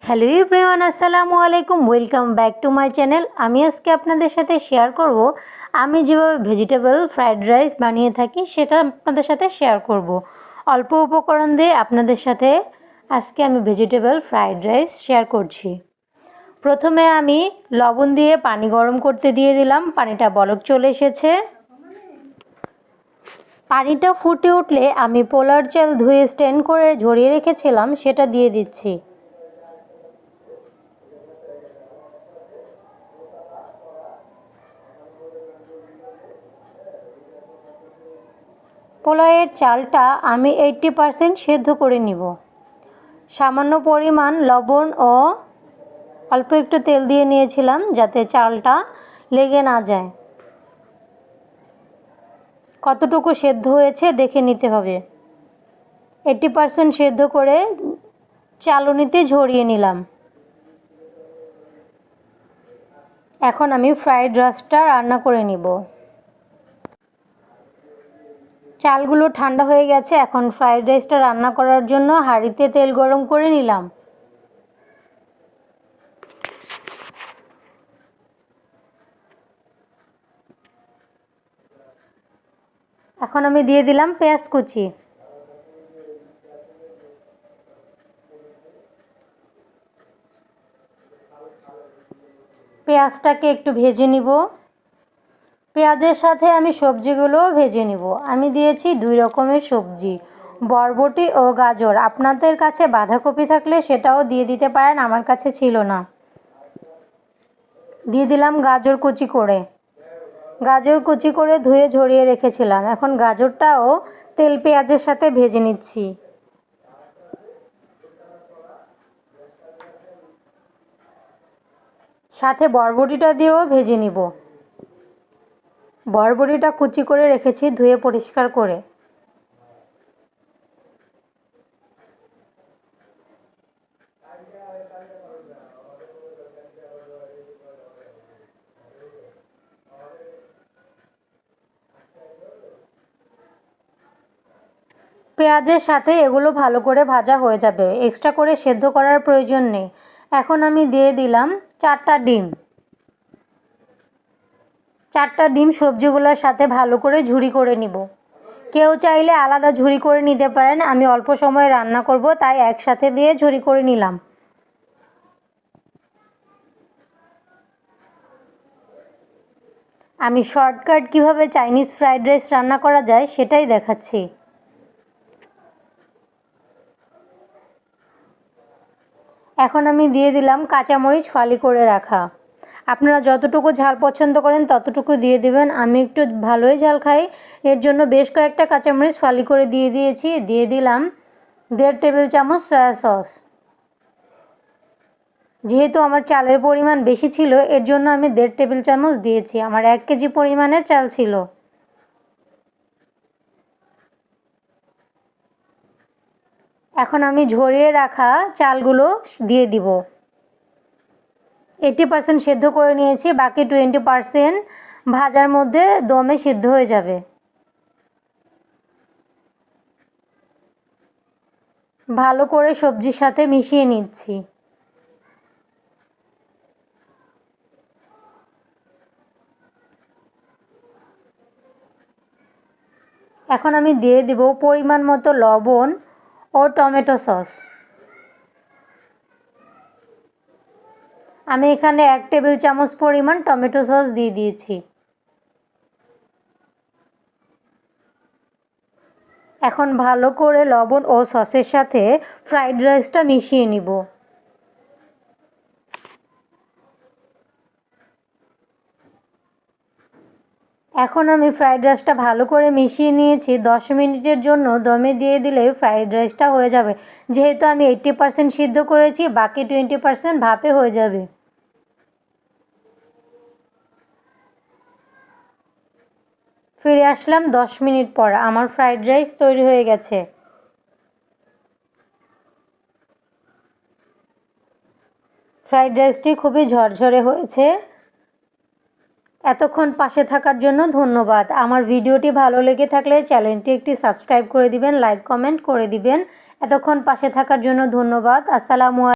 Hello everyone, আসসালামু আলাইকুম। Welcome back to my channel. আমি আজকে আপনাদের সাথে শেয়ার করব আমি যেভাবে ভেজিটেবল ফ্রাইড রাইস বানিয়ে থাকি সেটা আপনাদের সাথে শেয়ার করব। অল্প উপকরণ দিয়ে আপনাদের সাথে আজকে আমি ভেজিটেবল ফ্রাইড রাইস শেয়ার করছি। প্রথমে আমি লবণ দিয়ে পানি গরম করতে দিয়ে দিলাম। পানিটা বলক চলে এসেছে। পানিটা ফুটে উঠলে আমি পোলার চাল ধুয়ে স্ট্রেন করে ঝরিয়ে রেখেছিলাম সেটা দিয়ে দিচ্ছি। পোলাওয়ের চালটা আমি 80% সেদ্ধ করে নিব। সামান্য পরিমাণ লবণ ও অল্প একটু তেল দিয়ে নিয়েছিলাম যাতে চালটা লেগে না যায়। কতটুকু সেদ্ধ হয়েছে দেখে নিতে হবে। 80% সেদ্ধ করে চালনিতে ঝরিয়ে নিলাম। এখন আমি ফ্রাইড রাইসটা রান্না করে নিব। চালগুলো ঠান্ডা হয়ে গেছে। এখন ফ্রাইড রাইসটা রান্না করার জন্য হাঁড়িতে তেল গরম করে নিলাম। এখন আমি দিয়ে দিলাম পেঁয়াজ কুচি। পেঁয়াজটাকে একটু ভেজে নিব। পেঁয়াজের সাথে আমি সবজিগুলোও ভেজে নিব। আমি দিয়েছি 2 রকমের সবজি, বরবটি ও গাজর। আপনাদের কাছে বাঁধাকপি থাকলে সেটাও দিয়ে দিতে পারেন, আমার কাছে ছিল না। দিয়ে দিলাম গাজর কুচি করে। গাজর কুচি করে ধুয়ে ঝরিয়ে রেখেছিলাম। এখন গাজরটাও তেল পেঁয়াজের সাথে ভেজে নিচ্ছি। সাথে বরবটিটা দিয়েও ভেজে নিব। বরবটিটা কুচি করে রেখেছি ধুয়ে পরিষ্কার করে। পেঁয়াজের সাথে এগুলো ভালো করে ভাজা হয়ে যাবে, এক্সট্রা করে সেদ্ধ করার প্রয়োজন নেই। এখন আমি দিয়ে দিলাম 4টা ডিম। 4টা ডিম সবজিগুলোর সাথে ভালো করে ঝুরি করে নিব। কেউ চাইলে আলাদা ঝুরি করে নিতে পারেন, আমি অল্প সময় রান্না করব তাই একসাথে দিয়ে ঝুরি করে নিলাম। আমি শর্টকাট কিভাবে চাইনিজ ফ্রাইড রাইস রান্না করা যায় সেটাই দেখাচ্ছি। এখন আমি দিয়ে দিলাম কাঁচামরিচ ফালি করে রাখা। আপনারা যতটুকু ঝাল পছন্দ করেন ততটুকু দিয়ে দিবেন। আমি একটু ভালোই ঝাল খাই, এর জন্য বেশ কয়েকটা কাঁচামরিচ ফালি করে দিয়ে দিয়েছি। দিয়ে দিলাম 1.5 টেবিল চামচ সয়া সস। যেহেতু আমার চালের পরিমাণ বেশি ছিল এর জন্য আমি 1.5 টেবিল চামচ দিয়েছি। আমার 1 কেজি পরিমাণের চাল ছিল। এখন আমি ঝরিয়ে রাখা চালগুলো দিয়ে দিব। 80% সেদ্ধ করে নিয়েছি, বাকি 20% ভাজার মধ্যে দমে সিদ্ধ হয়ে যাবে। ভালো করে সবজির সাথে মিশিয়ে নিচ্ছি। এখন আমি দিয়ে দিব পরিমাণ মতো লবণ ও টমেটো সস। আমি এখানে 1 টেবিল চামচ পরিমাণ টমেটো সস দিয়ে দিয়েছি। এখন ভালো করে লবণ ও সসের সাথে ফ্রাইড রাইসটা মিশিয়ে নিব। এখন আমি ফ্রাইড রাইসটা ভালো করে মিশিয়ে নিয়েছি। 10 মিনিটের জন্য দমে দিয়ে দিলে ফ্রাইড রাইসটা হয়ে যাবে। যেহেতু আমি 80% সিদ্ধ করেছি, বাকি 20% ভাপে হয়ে যাবে। ফিরে আসলাম 10 মিনিট পর। আমার ফ্রাইড রাইস তৈরি হয়ে গেছে। ফ্রাইড রাইসটি খুবই ঝরঝরে হয়েছে। এতক্ষণ পাশে থাকার জন্য ধন্যবাদ। আমার ভিডিওটি ভালো লেগে থাকলে চ্যানেলটি একটি সাবস্ক্রাইব করে দিবেন, লাইক কমেন্ট করে দিবেন। এতক্ষণ পাশে থাকার জন্য ধন্যবাদ। আসসালামু আলাইকুম।